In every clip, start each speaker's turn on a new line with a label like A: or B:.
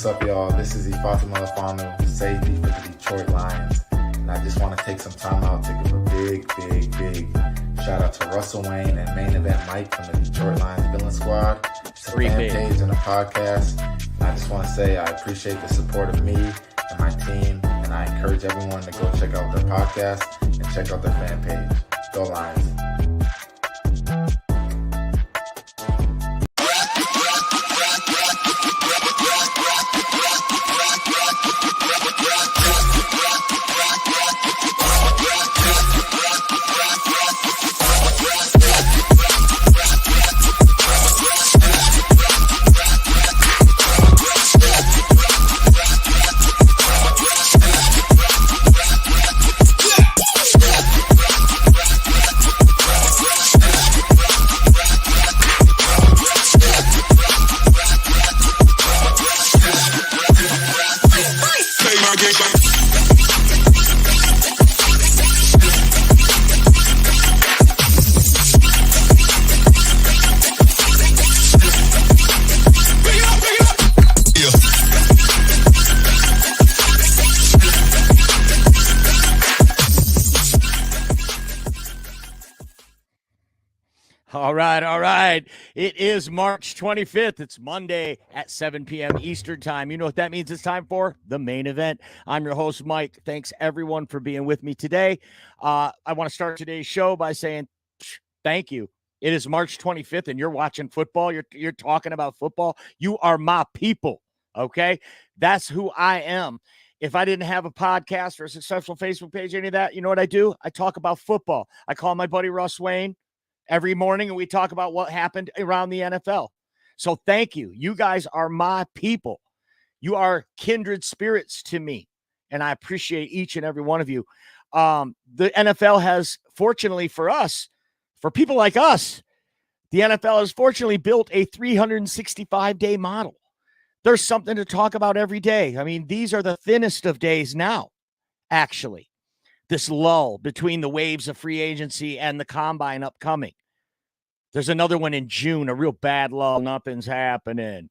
A: What's up, y'all? This is Ifeatu Melifonwu, safety for the Detroit Lions. And I just want to take some time out to give a big shout out to Russell Wayne and Main Event Mike from the Detroit Lions Villain Squad. It's a fan page and a podcast. And I just want to say I appreciate the support of me and my team. And I encourage everyone to go check out their podcast and check out their fan page. Go Lions.
B: All right. It is March 25th. It's Monday at 7 p.m. Eastern time. You know what that means it's time for? The main event. I'm your host, Mike. Thanks, everyone, for being with me today. I want to start today's show by saying thank you. It is March 25th, and you're watching football. You're talking about football. You are my people, okay? That's who I am. If I didn't have a podcast or a successful Facebook page, any of that, you know what I do? I talk about football. I call my buddy Russ Wayne every morning, and we talk about what happened around the NFL. So thank you. You guys are my people. You are kindred spirits to me, and I appreciate each and every one of you. The NFL has, fortunately for us, for people like us, the NFL has fortunately built a 365-day model. There's something to talk about every day. I mean, these are the thinnest of days now, actually. This lull between the waves of free agency and the combine upcoming. There's another one in June, a real bad lull. Nothing's happening.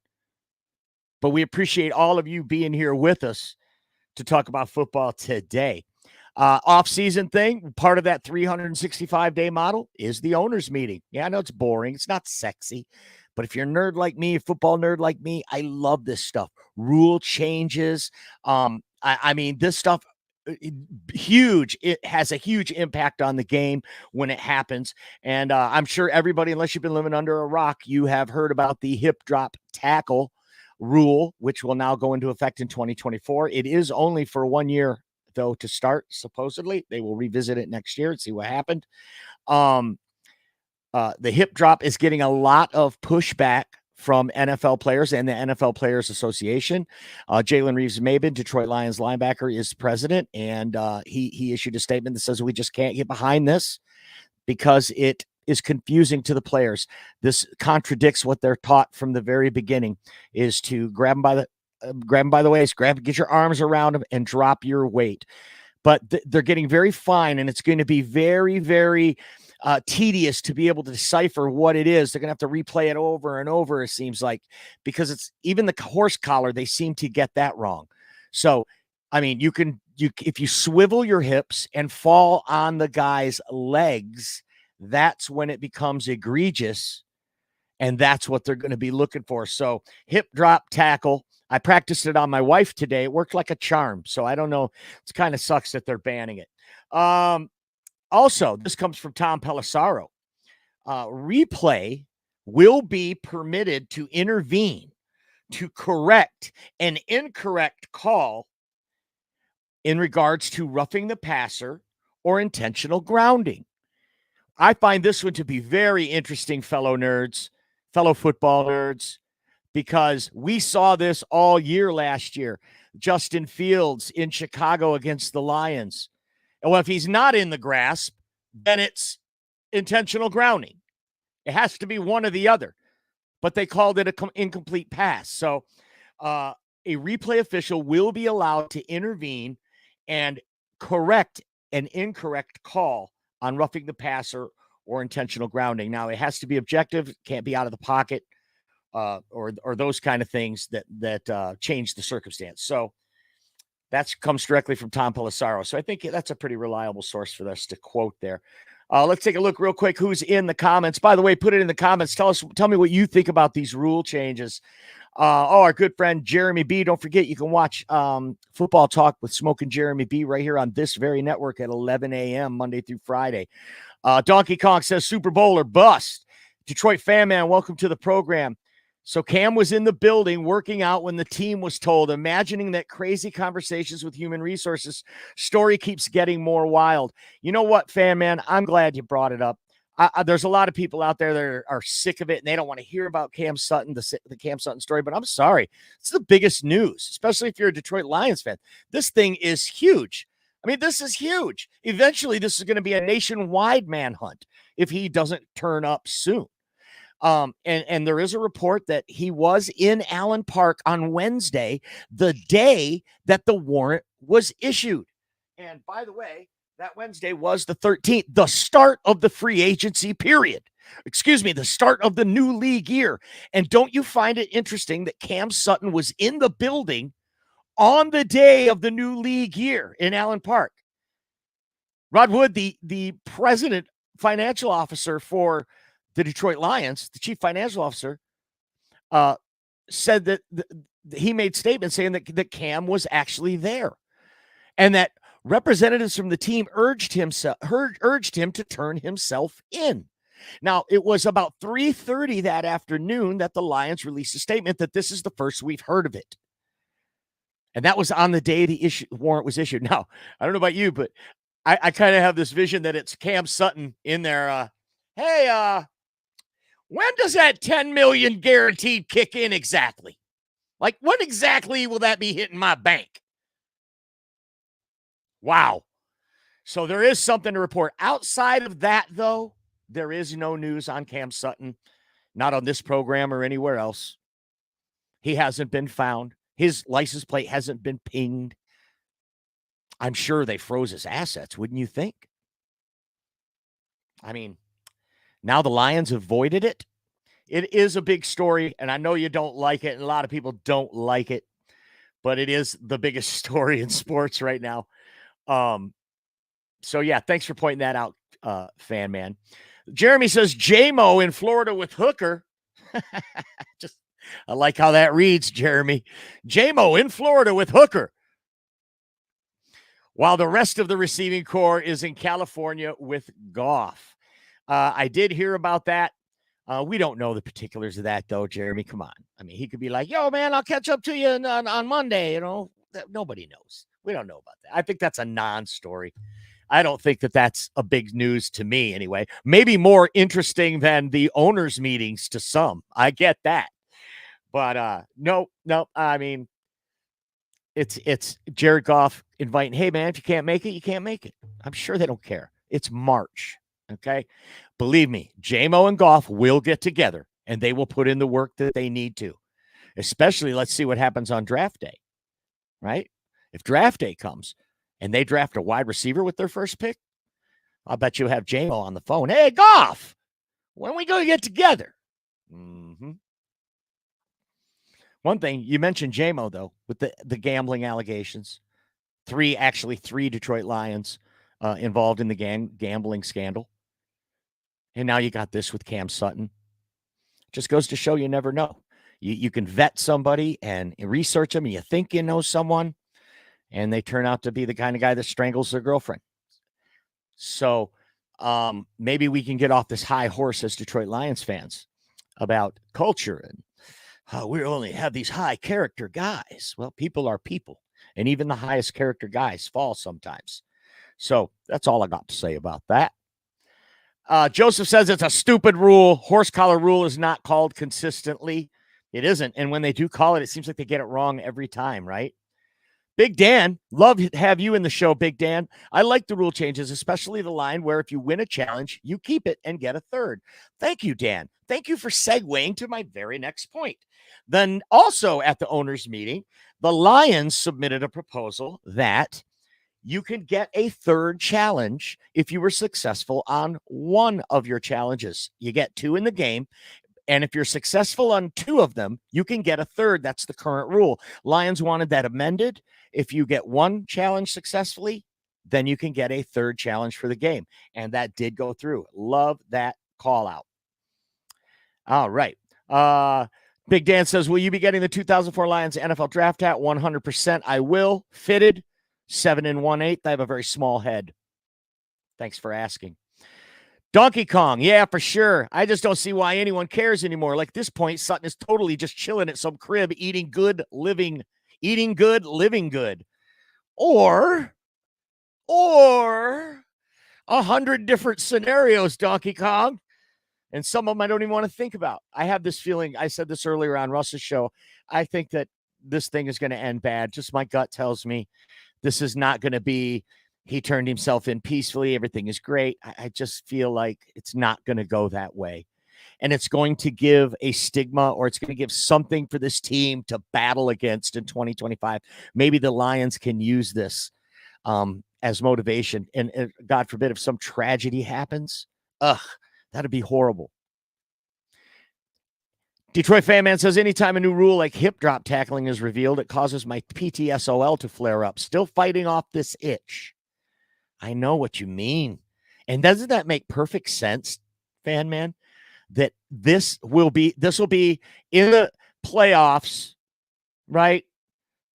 B: But we appreciate all of you being here with us to talk about football today. Off-season thing, part of that 365-day model is the owners' meeting. Yeah, I know it's boring. It's not sexy. But if you're a nerd like me, a football nerd like me, I love this stuff. Rule changes. I mean, this stuff, huge. It has a huge impact on the game when it happens. And I'm sure everybody, unless you've been living under a rock, you have heard about the hip drop tackle rule, which will now go into effect in 2024. It is only for 1 year, though, to start. Supposedly, they will revisit it next year and see what happened. The hip drop is getting a lot of pushback from NFL players and the NFL Players Association. Jalen Reeves-Maybin, Detroit Lions linebacker, is president, and he issued a statement that says we just can't get behind this because it is confusing to the players. This contradicts what they're taught from the very beginning, is to grab them by the waist, get your arms around them, and drop your weight. But they're getting very fine, and it's going to be very, very tedious to be able to decipher what it is. They're going to have to replay it over and over, it seems like, because it's even the horse collar, they seem to get that wrong. So, I mean, if you swivel your hips and fall on the guy's legs, that's when it becomes egregious, and that's what they're going to be looking for. So, hip drop tackle. I practiced it on my wife today. It worked like a charm. So I don't know. It kind of sucks that they're banning it. Also, this comes from Tom Pelissaro. Replay will be permitted to intervene to correct an incorrect call in regards to roughing the passer or intentional grounding. I find this one to be very interesting, fellow nerds, fellow football nerds, because we saw this all year last year. Justin Fields in Chicago against the Lions. And well, if he's not in the grasp, then it's intentional grounding. It has to be one or the other. But they called it an incomplete pass. So a replay official will be allowed to intervene and correct an incorrect call on roughing the passer or intentional grounding. Now, it has to be objective. It can't be out of the pocket. or those kind of things that change the circumstance. So that comes directly from Tom Pelissaro. So I think that's a pretty reliable source for us to quote there. Let's take a look real quick who's in the comments. By the way, put it in the comments. Tell me what you think about these rule changes. Our good friend Jeremy B. Don't forget, you can watch Football Talk with Smoking Jeremy B right here on this very network at 11 a.m. Monday through Friday. Donkey Kong says Super Bowl or bust. Detroit fan man, welcome to the program. So Cam was in the building working out when the team was told, imagining that crazy conversations with human resources. Story keeps getting more wild. You know what, fan man? I'm glad you brought it up. There's a lot of people out there that are sick of it, and they don't want to hear about Cam Sutton, the Cam Sutton story, but I'm sorry. It's the biggest news, especially if you're a Detroit Lions fan. This thing is huge. I mean, this is huge. Eventually, this is going to be a nationwide manhunt if he doesn't turn up soon. And there is a report that he was in Allen Park on Wednesday, the day that the warrant was issued. And by the way, that Wednesday was the 13th, the start of the free agency period. Excuse me, the start of the new league year. And don't you find it interesting that Cam Sutton was in the building on the day of the new league year in Allen Park? Rod Wood, the president financial officer for the Detroit Lions, the chief financial officer, said that he made statements saying that Cam was actually there, and that representatives from the team urged him to turn himself in. Now, it was about 3:30 that afternoon that the Lions released a statement that this is the first we've heard of it. And that was on the day the warrant was issued. Now, I don't know about you, but I kind of have this vision that it's Cam Sutton in there. Hey, when does that $10 million guaranteed kick in exactly? Like, when exactly will that be hitting my bank? Wow. So there is something to report. Outside of that, though, there is no news on Cam Sutton, not on this program or anywhere else. He hasn't been found. His license plate hasn't been pinged. I'm sure they froze his assets, wouldn't you think? I mean, now the Lions avoided it. It is a big story, and I know you don't like it, and a lot of people don't like it, but it is the biggest story in sports right now. So yeah, thanks for pointing that out, fan man. Jeremy says J-Mo in Florida with Hooker. I like how that reads, Jeremy. J-Mo in Florida with Hooker, while the rest of the receiving corps is in California with Goff. I did hear about that. We don't know the particulars of that, though, Jeremy. Come on. I mean, he could be like, yo, man, I'll catch up to you on Monday. You know, nobody knows. We don't know about that. I think that's a non-story. I don't think that that's a big news to me anyway. Maybe more interesting than the owners' meetings to some. I get that. But no. I mean, it's Jared Goff inviting, hey, man, if you can't make it, you can't make it. I'm sure they don't care. It's March. Okay. Believe me, J-Mo and Goff will get together and they will put in the work that they need to, especially let's see what happens on draft day, right? If draft day comes and they draft a wide receiver with their first pick, I'll bet you'll have J-Mo on the phone. Hey, Goff, when are we going to get together? Mm-hmm. One thing, you mentioned J-Mo, though, with the gambling allegations. Three Detroit Lions involved in the gambling scandal. And now you got this with Cam Sutton. Just goes to show you never know. You can vet somebody and research them, and you think you know someone, and they turn out to be the kind of guy that strangles their girlfriend. So maybe we can get off this high horse as Detroit Lions fans about culture and how we only have these high character guys. Well, people are people, and even the highest character guys fall sometimes. So that's all I got to say about that. Joseph says it's a stupid rule. Horse collar rule is not called consistently. It isn't. And when they do call it, it seems like they get it wrong every time, right? Big Dan, love to have you in the show, Big Dan. I like the rule changes, especially the line where if you win a challenge, you keep it and get a third. Thank you, Dan. Thank you for segueing to my very next point. Then also at the owners' meeting, the Lions submitted a proposal that you can get a third challenge if you were successful on one of your challenges. You get two in the game. And if you're successful on 2 of them, you can get a third. That's the current rule. Lions wanted that amended. If you get 1 challenge successfully, then you can get a third challenge for the game. And that did go through. Love that call out. All right. Big Dan says, will you be getting the 2004 Lions NFL draft hat? 100%. I will. Fitted. 7 1/8. I have a very small head. Thanks for asking. Donkey Kong. Yeah, for sure. I just don't see why anyone cares anymore. Like, this point, Sutton is totally just chilling at some crib, eating good, living good. Or 100 different scenarios, Donkey Kong. And some of them I don't even want to think about. I have this feeling, I said this earlier on Russ's show, I think that this thing is going to end bad. Just my gut tells me this is not going to be, he turned himself in peacefully, everything is great. I just feel like it's not going to go that way. And it's going to give a stigma, or it's going to give something for this team to battle against in 2025. Maybe the Lions can use this as motivation. And God forbid, if some tragedy happens, that'd be horrible. Detroit Fan Man says, anytime a new rule like hip drop tackling is revealed, it causes my PTSOL to flare up. Still fighting off this itch. I know what you mean. And doesn't that make perfect sense, Fan Man? That this will be in the playoffs, right?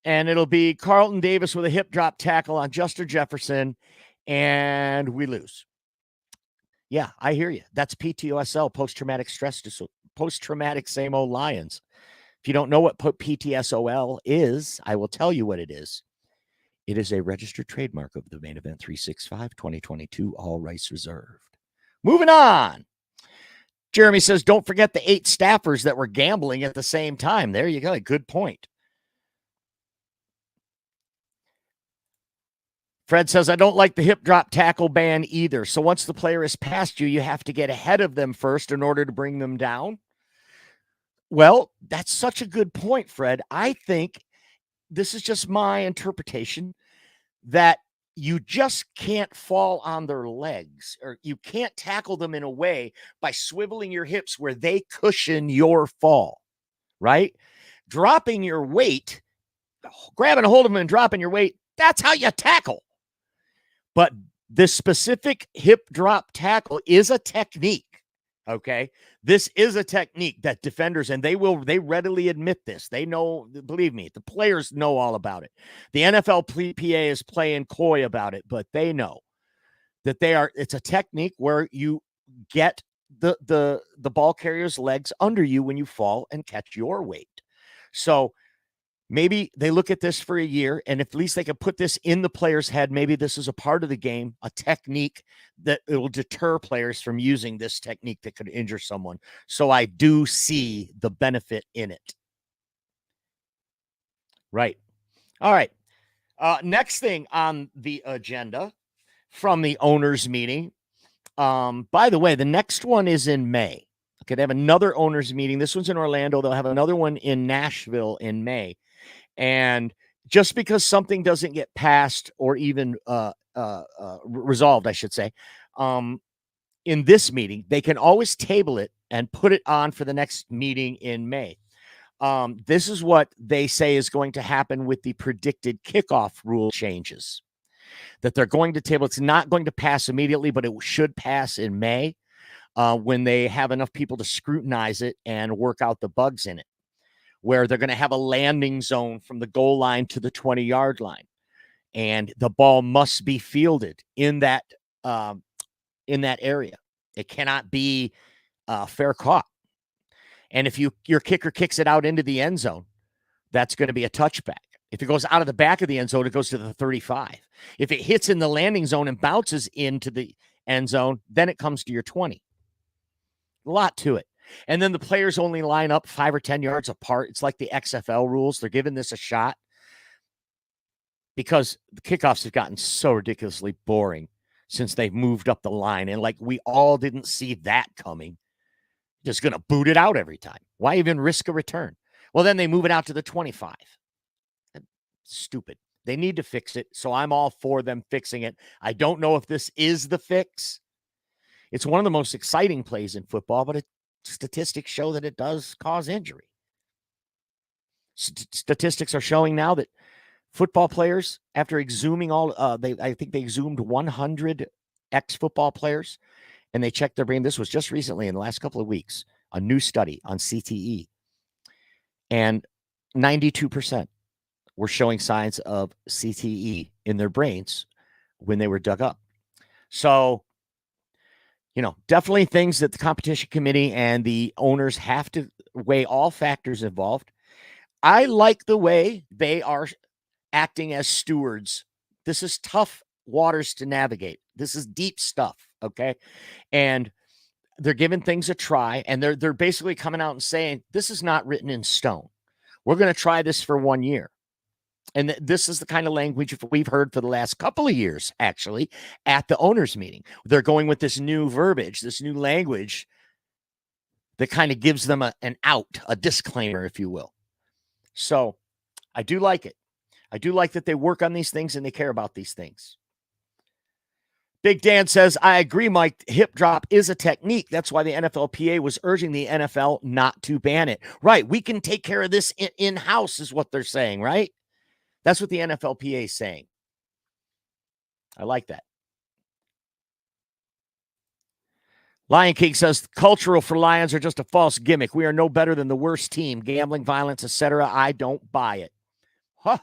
B: And it'll be Carlton Davis with a hip drop tackle on Justin Jefferson, and we lose. Yeah, I hear you. That's PTSOL, post-traumatic same old Lions. If you don't know what PTSOL is, I will tell you what it is. It is a registered trademark of the Main Event 365 2022, all rights reserved. Moving on. Jeremy says, don't forget the 8 staffers that were gambling at the same time. There you go. Good point. Fred says, I don't like the hip drop tackle ban either. So once the player is past you, you have to get ahead of them first in order to bring them down. Well, that's such a good point, Fred. I think this is just my interpretation that you just can't fall on their legs, or you can't tackle them in a way by swiveling your hips where they cushion your fall, right? Dropping your weight, grabbing a hold of them and dropping your weight, that's how you tackle. But this specific hip drop tackle is a technique. Okay. This is a technique that defenders, and they readily admit this. They know, believe me, the players know all about it. The NFLPA is playing coy about it, but they know that it's a technique where you get the ball carrier's legs under you when you fall and catch your weight. So maybe they look at this for a year, and if at least they can put this in the player's head, maybe this is a part of the game, a technique that it will deter players from using this technique that could injure someone. So I do see the benefit in it. Right. All right. Next thing on the agenda from the owners' meeting. By the way, the next one is in May. Okay, they have another owners' meeting. This one's in Orlando. They'll have another one in Nashville in May. And just because something doesn't get passed or even resolved, I should say, in this meeting, they can always table it and put it on for the next meeting in May. This is what they say is going to happen with the predicted kickoff rule changes that they're going to table. It's not going to pass immediately, but it should pass in May when they have enough people to scrutinize it and work out the bugs in it, where they're going to have a landing zone from the goal line to the 20-yard line. And the ball must be fielded in that area. It cannot be fair caught. And if your kicker kicks it out into the end zone, that's going to be a touchback. If it goes out of the back of the end zone, it goes to the 35. If it hits in the landing zone and bounces into the end zone, then it comes to your 20. A lot to it. And then the players only line up 5 or 10 yards apart. It's like the XFL rules. They're giving this a shot because the kickoffs have gotten so ridiculously boring since they've moved up the line. And like we all didn't see that coming. Just going to boot it out every time. Why even risk a return? Well, then they move it out to the 25. Stupid. They need to fix it. So I'm all for them fixing it. I don't know if this is the fix. It's one of the most exciting plays in football, but it's statistics show that it does cause injury. Statistics are showing now that football players, after exhuming I think they exhumed 100 ex-football players, and they checked their brain. This was just recently in the last couple of weeks, a new study on CTE. And 92% were showing signs of CTE in their brains when they were dug up. So, definitely things that the competition committee and the owners have to weigh all factors involved. I like the way they are acting as stewards. This is tough waters to navigate. This is deep stuff, okay? And they're giving things a try, and they're basically coming out and saying, this is not written in stone. We're going to try this for 1 year. And this is the kind of language we've heard for the last couple of years, actually, at the owners' meeting. They're going with this new verbiage, this new language that kind of gives them an out, a disclaimer, if you will. So I do like it. I do like that they work on these things and they care about these things. Big Dan says, I agree, Mike. Hip drop is a technique. That's why the NFLPA was urging the NFL not to ban it. Right. We can take care of this in-house is what they're saying, right? That's what the NFLPA is saying. I like that. Lion King says, cultural for Lions are just a false gimmick. We are no better than the worst team. Gambling, violence, etc. I don't buy it. Huh.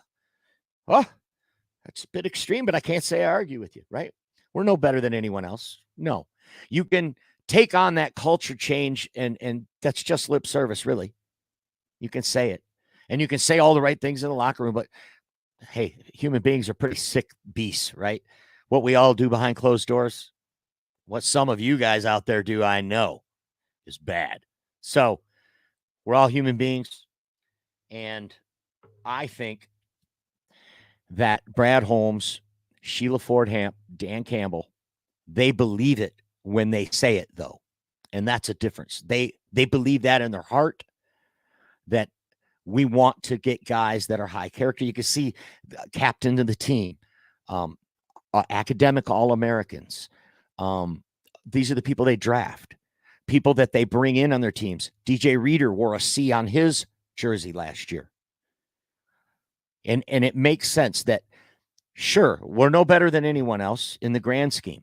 B: That's a bit extreme, but I can't say I argue with you, right? We're no better than anyone else. No. You can take on that culture change, and that's just lip service, really. You can say it. And you can say all the right things in the locker room, but hey, human beings are pretty sick beasts, right? What we all do behind closed doors, what some of you guys out there do, I know, is bad. So we're all human beings. And I think that Brad Holmes, Sheila Ford Hamp, Dan Campbell, they believe it when they say it, though. And that's a difference. They believe that in their heart, that we want to get guys that are high character. You can see captain of the team, academic All-Americans. These are the people they draft, people that they bring in on their teams. DJ Reader wore a C on his jersey last year. And it makes sense that, sure, we're no better than anyone else in the grand scheme.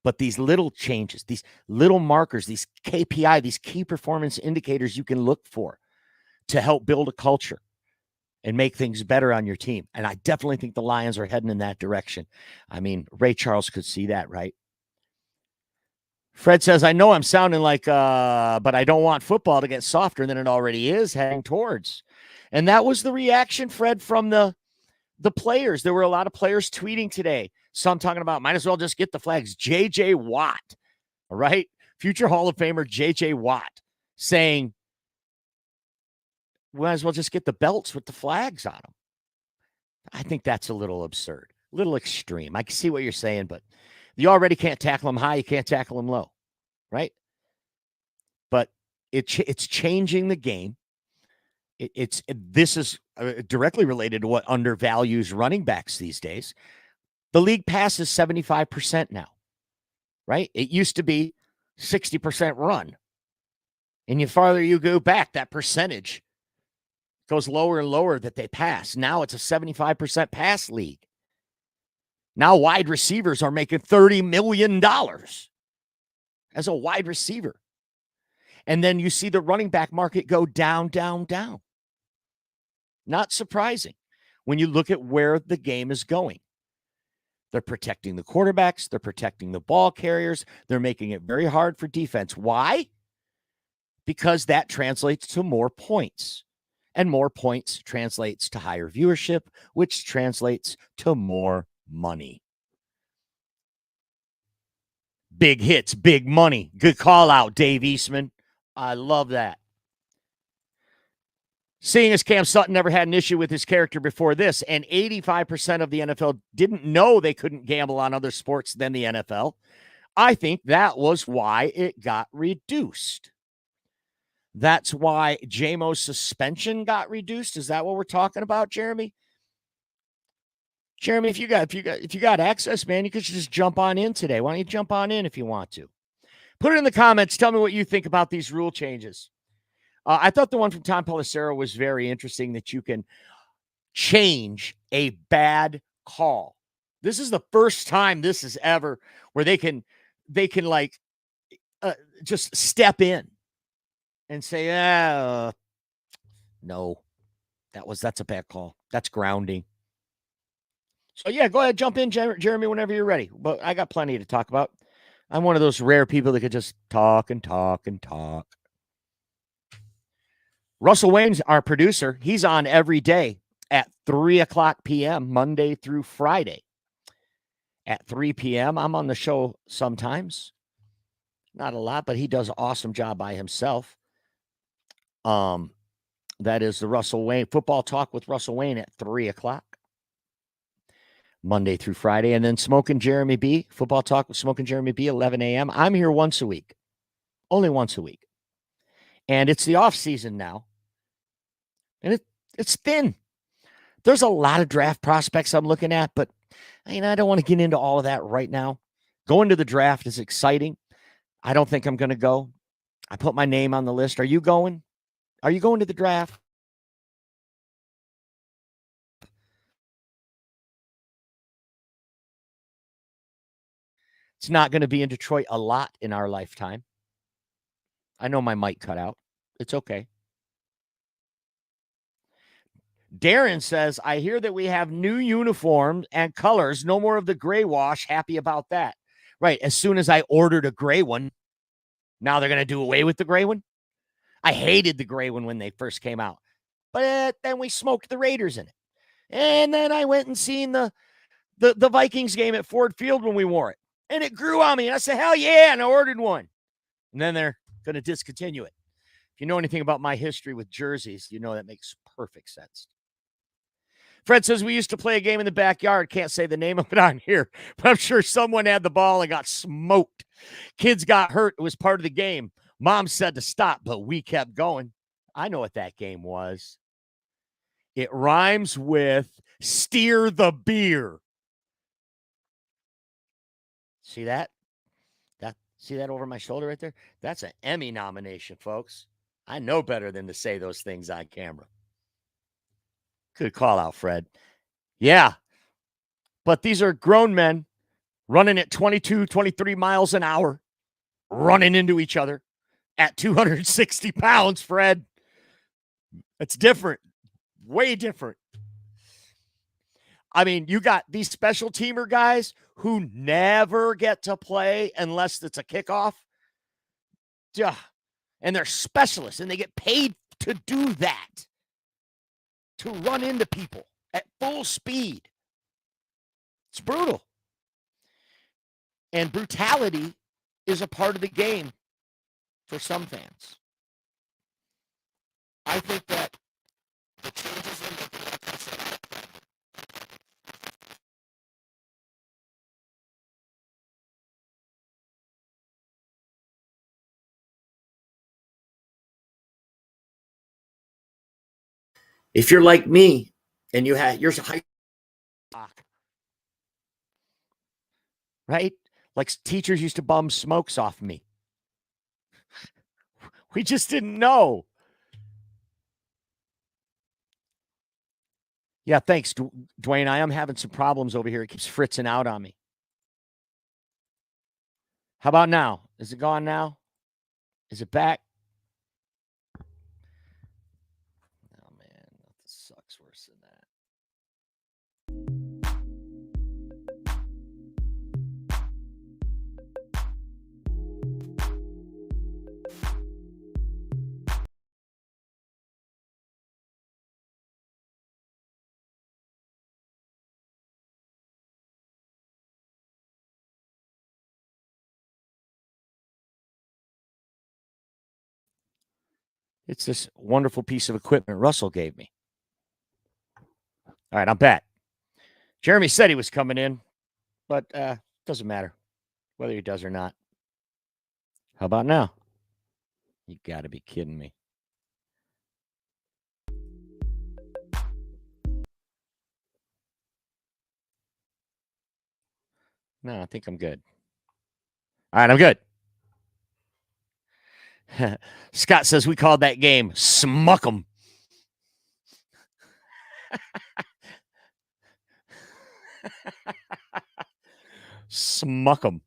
B: But these little changes, these little markers, these KPI, these key performance indicators you can look for to help build a culture and make things better on your team. And I definitely think the Lions are heading in that direction. I mean, Ray Charles could see that, right? Fred says, I know I'm sounding like, but I don't want football to get softer than it already is heading towards. And that was the reaction, Fred, from the players. There were a lot of players tweeting today. Some talking about might as well just get the flags. J.J. Watt, all right? Future Hall of Famer J.J. Watt saying, might as well just get the belts with the flags on them. I think that's a little absurd, a little extreme. I can see what you're saying, but you already can't tackle them high. You can't tackle them low, right? But it's changing the game. This is directly related to what undervalues running backs these days. The league passes 75% now, right? It used to be 60% run. And the farther you go back, that percentage goes lower and lower that they pass. Now it's a 75% pass league. Now wide receivers are making $30 million as a wide receiver. And then you see the running back market go down, down, down. Not surprising when you look at where the game is going. They're protecting the quarterbacks. They're protecting the ball carriers. They're making it very hard for defense. Why? Because that translates to more points. And more points translates to higher viewership, which translates to more money. Big hits, big money. Good call out, Dave Eastman. I love that. Seeing as Cam Sutton never had an issue with his character before this, and 85% of the NFL didn't know they couldn't gamble on other sports than the NFL, I think that was why it got reduced. That's why JMO's suspension got reduced. Is that what we're talking about, Jeremy? Jeremy, if you got access, man, you could just jump on in today. Why don't you jump on in if you want to? Put it in the comments. Tell me what you think about these rule changes. I thought the one from Tom Pelissero was very interesting, that you can change a bad call. This is the first time this is ever where they can like just step in and say, no, that's a bad call. That's grounding. So yeah, go ahead, jump in, Jeremy, whenever you're ready. But I got plenty to talk about. I'm one of those rare people that could just talk and talk and talk. Russell Wayne's our producer. He's on every day at 3:00 p.m., Monday through Friday. At 3 p.m., I'm on the show sometimes. Not a lot, but he does an awesome job by himself. That is the Russell Wayne Football Talk with Russell Wayne at 3:00, Monday through Friday. And then Smoking Jeremy B, Football Talk with Smoking Jeremy B, 11 a.m. I'm here once a week, only once a week. And it's the off season now. And it's thin. There's a lot of draft prospects I'm looking at, but I don't want to get into all of that right now. Going to the draft is exciting. I don't think I'm going to go. I put my name on the list. Are you going? Are you going to the draft? It's not going to be in Detroit a lot in our lifetime. I know my mic cut out. It's okay. Darren says, I hear that we have new uniforms and colors. No more of the gray wash. Happy about that. Right. As soon as I ordered a gray one, now they're going to do away with the gray one. I hated the gray one when they first came out. But then we smoked the Raiders in it. And then I went and seen the Vikings game at Ford Field when we wore it. And it grew on me. And I said, hell yeah. And I ordered one. And then they're going to discontinue it. If you know anything about my history with jerseys, you know that makes perfect sense. Fred says we used to play a game in the backyard. Can't say the name of it on here, but I'm sure someone had the ball and got smoked. Kids got hurt. It was part of the game. Mom said to stop, but we kept going. I know what that game was. It rhymes with steer the beer. See that? See that over my shoulder right there? That's an Emmy nomination, folks. I know better than to say those things on camera. Good call out, Fred. Yeah. But these are grown men running at 22, 23 miles an hour, running into each other at 260 pounds, Fred. It's different. Way different. I mean, you got these special teamer guys who never get to play unless it's a kickoff. Duh. And they're specialists, and they get paid to do that. To run into people at full speed. It's brutal. And brutality is a part of the game for some fans. I think that the changes in the if you're like me and you're high, right? Like teachers used to bum smokes off me. We just didn't know. Yeah, thanks, Dwayne. I am having some problems over here. It keeps fritzing out on me. How about now? Is it gone now? Is it back? Oh, man. That sucks worse than that. It's this wonderful piece of equipment Russell gave me. All right, I'm back. Jeremy said he was coming in, but doesn't matter whether he does or not. How about now? You got to be kidding me. No, I think I'm good. All right, I'm good. Scott says we called that game Smuck 'em. Smuck 'em.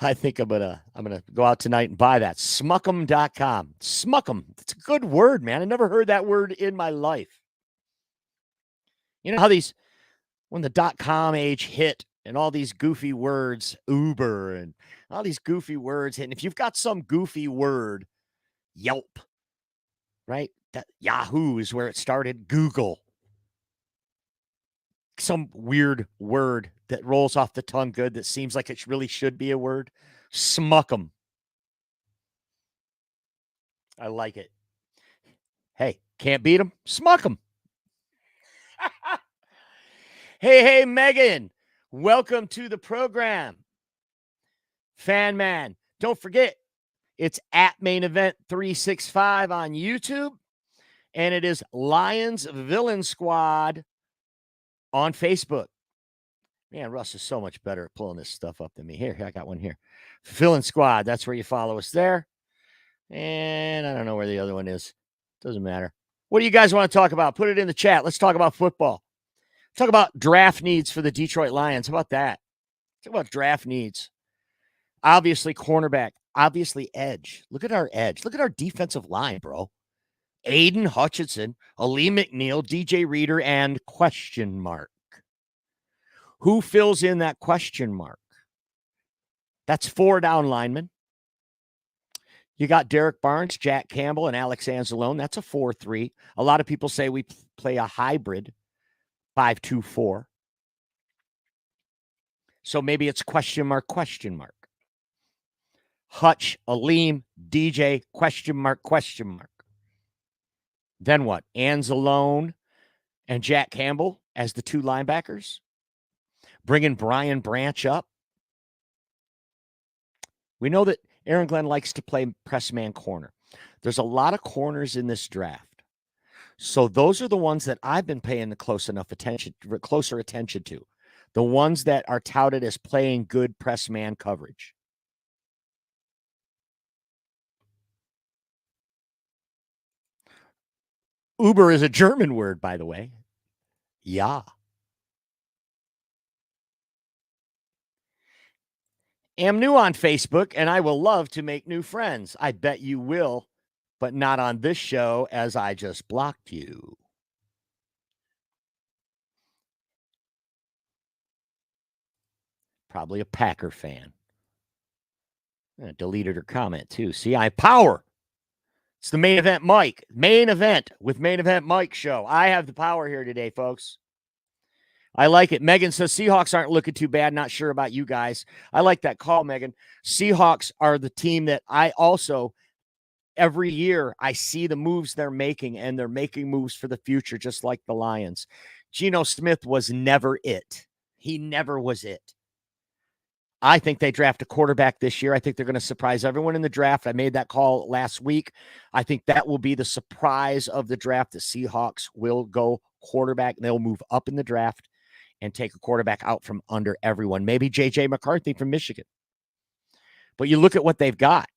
B: I think I'm gonna go out tonight and buy that. Smuckem.com. Smuckem. It's a good word, man. I never heard that word in my life. You know how when the .com age hit and all these goofy words, Uber and all these goofy words, and if you've got some goofy word, Yelp, right? That Yahoo is where it started. Google. Some weird word that rolls off the tongue good that seems like it really should be a word. Smuckem. I like it. Hey, can't beat them? Smuck them. Hey, Megan. Welcome to the program. Fan man. Don't forget, it's at Main Event 365 on YouTube. And it is Lions Villain Squad on Facebook. Man, Russ is so much better at pulling this stuff up than me. Here, I got one here. Villain Squad. That's where you follow us there. And I don't know where the other one is. Doesn't matter. What do you guys want to talk about? Put it in the chat. Let's talk about football. Talk about draft needs for the Detroit Lions. How about that? Talk about draft needs. Obviously, cornerback. Obviously, edge. Look at our edge. Look at our defensive line, bro. Aiden Hutchinson, Ali McNeil, DJ Reader, and question mark. Who fills in that question mark? That's 4 down linemen. You got Derek Barnes, Jack Campbell, and Alex Anzalone. That's a 4-3. A lot of people say we play a hybrid 5-2-4. So maybe it's question mark, question mark. Hutch, Aleem, DJ, question mark, question mark. Then what? Anzalone and Jack Campbell as the 2 linebackers. Bringing Brian Branch up. We know that Aaron Glenn likes to play press man corner. There's a lot of corners in this draft. So those are the ones that I've been paying the closer attention to. The ones that are touted as playing good press man coverage. Uber is a German word, by the way. Ja. Am new on Facebook, and I will love to make new friends. I bet you will, but not on this show as I just blocked you. Probably a Packer fan. I deleted her comment too. See, I power. It's the Main Event Mike. Main Event with Main Event Mike show. I have the power here today, folks. I like it. Megan says Seahawks aren't looking too bad. Not sure about you guys. I like that call, Megan. Seahawks are the team that I also, every year, I see the moves they're making, and they're making moves for the future, just like the Lions. Geno Smith was never it. He never was it. I think they draft a quarterback this year. I think they're going to surprise everyone in the draft. I made that call last week. I think that will be the surprise of the draft. The Seahawks will go quarterback, and they'll move up in the draft and take a quarterback out from under everyone. Maybe J.J. McCarthy from Michigan. But you look at what they've got.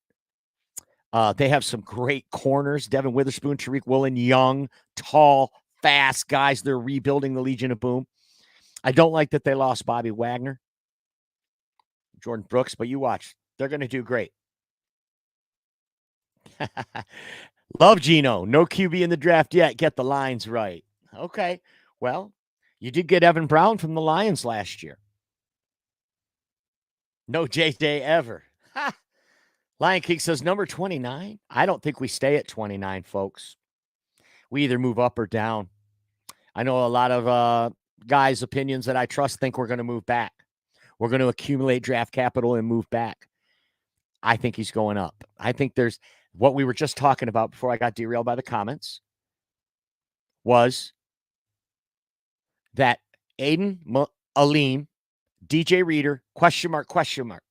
B: They have some great corners. Devin Witherspoon, Tariq Woolen, young, tall, fast guys. They're rebuilding the Legion of Boom. I don't like that they lost Bobby Wagner, Jordan Brooks, but you watch. They're going to do great. Love Geno. No QB in the draft yet. Get the lines right. Okay. Well, you did get Evan Brown from the Lions last year. No JJ ever. Ha! Lion King says number 29. I don't think we stay at 29, folks. We either move up or down. I know a lot of guys' opinions that I trust think we're going to move back. We're going to accumulate draft capital and move back. I think he's going up. I think there's what we were just talking about before I got derailed by the comments was that Aiden, Aleem, DJ Reader, question mark.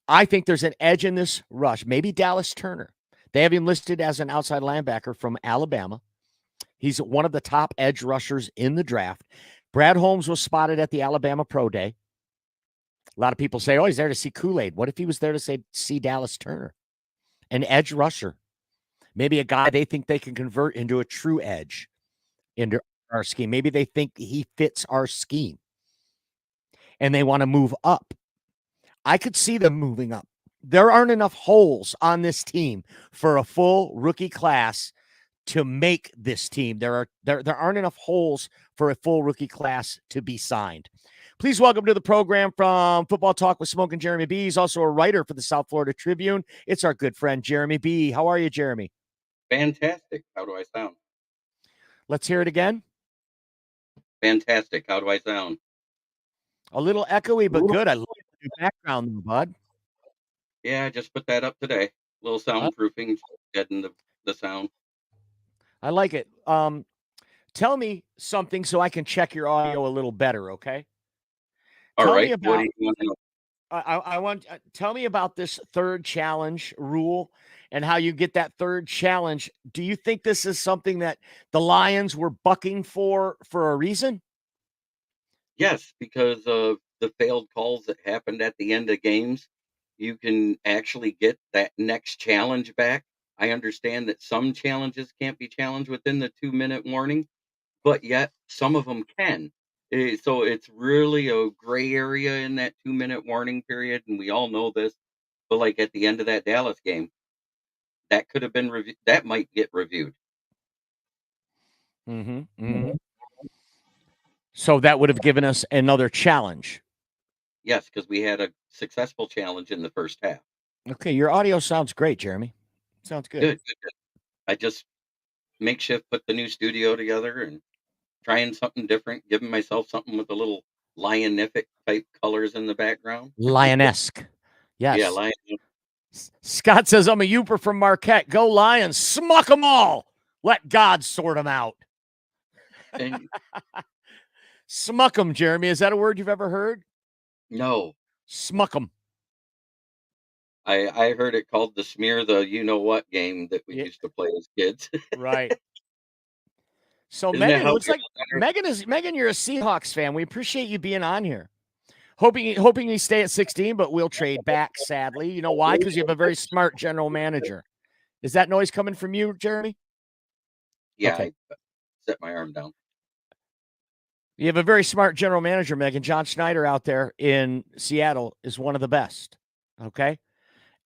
B: I think there's an edge in this rush. Maybe Dallas Turner. They have him listed as an outside linebacker from Alabama. He's one of the top edge rushers in the draft. Brad Holmes was spotted at the Alabama Pro Day. A lot of people say, oh, he's there to see Kool-Aid. What if he was there to see Dallas Turner, an edge rusher? Maybe a guy they think they can convert into a true edge into our scheme. Maybe they think he fits our scheme and they want to move up. I could see them moving up. There aren't enough holes on this team for a full rookie class to make this team. There aren't enough holes for a full rookie class to be signed. Please welcome to the program from Football Talk with Smoke and Jeremy B. He's also a writer for the South Florida Tribune. It's our good friend, Jeremy B. How are you, Jeremy?
C: Fantastic. How do I sound?
B: Let's hear it again.
C: Fantastic. How do I sound?
B: A little echoey, but good. I love your background, though, bud.
C: Yeah, I just put that up today. A little soundproofing, getting the sound.
B: I like it. Tell me something so I can check your audio a little better, okay?
C: All right.
B: What do
C: you want to know?
B: I want tell me about this third challenge rule and how you get that third challenge. Do you think this is something that the Lions were bucking for a reason?
C: Yes, because of the failed calls that happened at the end of games, you can actually get that next challenge back. I understand that some challenges can't be challenged within the 2-minute warning, but yet some of them can. So it's really a gray area in that 2-minute warning period, and we all know this. But like at the end of that Dallas game, that could have been reviewed. That might get reviewed.
B: So that would have given us another challenge.
C: Yes, because we had a successful challenge in the first half.
B: Okay, your audio sounds great, Jeremy. Sounds good.
C: Good. I just makeshift put the new studio together and trying something different, giving myself something with a little lionific type colors in the background.
B: Lionesque. Yes.
C: Yeah, lion.
B: Scott says, I'm a Youper from Marquette. Go Lions. Smuck them all. Let God sort them out.
C: And
B: Smuck them, Jeremy. Is that a word you've ever heard?
C: no,
B: Smuck them.
C: I heard it called the smear the you know what game that we used to play as kids.
B: Right. So
C: Isn't
B: Megan, looks like Megan, you're a Seahawks fan. We appreciate you being on here. Hoping you stay at 16, but we'll trade back, sadly. You know why? Because you have a very smart general manager. Is that noise coming from you, Jeremy?
C: Yeah,
B: okay.
C: I set my arm down.
B: You have a very smart general manager, Megan. John Schneider out there in Seattle is one of the best. Okay.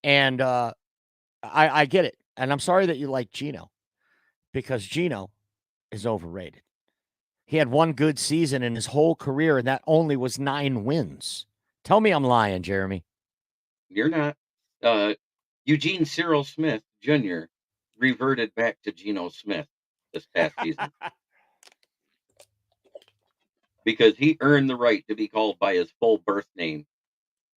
B: And I get it. And I'm sorry that you like Geno, because Geno is overrated. He had one good season in his whole career, and that only was 9 wins. Tell me I'm lying, Jeremy.
C: You're not. Eugene Cyril Smith Jr. reverted back to Geno Smith this past season. Because he earned the right to be called by his full birth name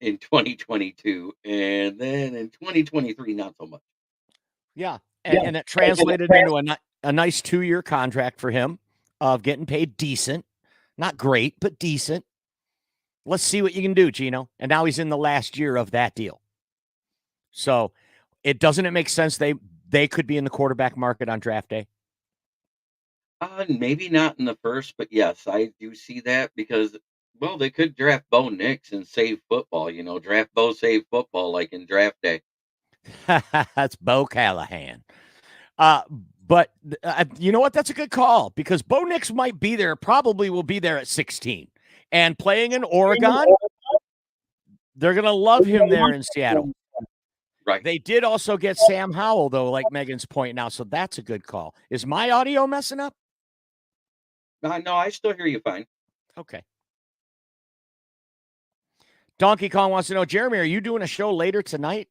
C: in 2022. And then in 2023, not so much.
B: Yeah. And it translated into a nice 2-year contract for him of getting paid decent. Not great, but decent. Let's see what you can do, Geno. And now he's in the last year of that deal. So doesn't it make sense they could be in the quarterback market on draft day?
C: Maybe not in the first, but yes, I do see that because, well, they could draft Bo Nix and save football. Draft Bo, save football, like in draft day.
B: That's Bo Callahan. But you know what? That's a good call, because Bo Nix might be there, probably will be there at 16. And playing in Oregon, they're going to love him there in Seattle.
C: Right.
B: They did also get Sam Howell, though, like Megan's point now, so that's a good call. Is my audio messing up?
C: No, I still hear you fine.
B: Okay. Donkey Kong wants to know, Jeremy, are you doing a show later tonight?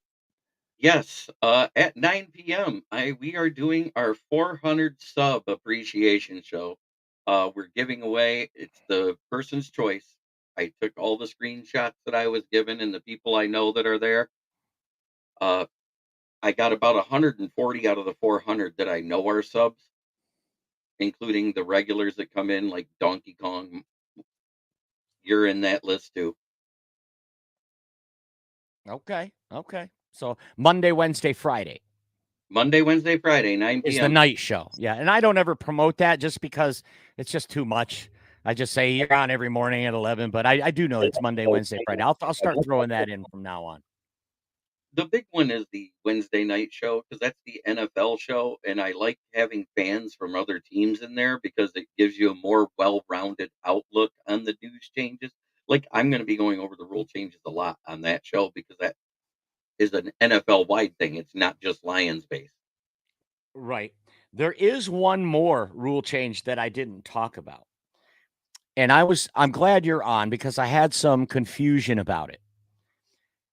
C: Yes, at 9 p.m. We are doing our 400 sub appreciation show. We're giving away, it's the person's choice. I took all the screenshots that I was given and the people I know that are there. I got about 140 out of the 400 that I know are subs, including the regulars that come in, like Donkey Kong. You're in that list too.
B: Okay. So Monday, Wednesday, Friday.
C: Monday, Wednesday, Friday, 9 p.m.
B: It's the night show. Yeah, and I don't ever promote that just because it's just too much. I just say you're on every morning at 11, but I do know it's Monday, Wednesday, Friday. I'll start throwing that in from now on.
C: The big one is the Wednesday night show because that's the NFL show, and I like having fans from other teams in there because it gives you a more well-rounded outlook on the news changes. Like, I'm gonna be going over the rule changes a lot on that show because that is an NFL-wide thing. It's not just Lions based.
B: Right. There is one more rule change that I didn't talk about. And I'm glad you're on because I had some confusion about it.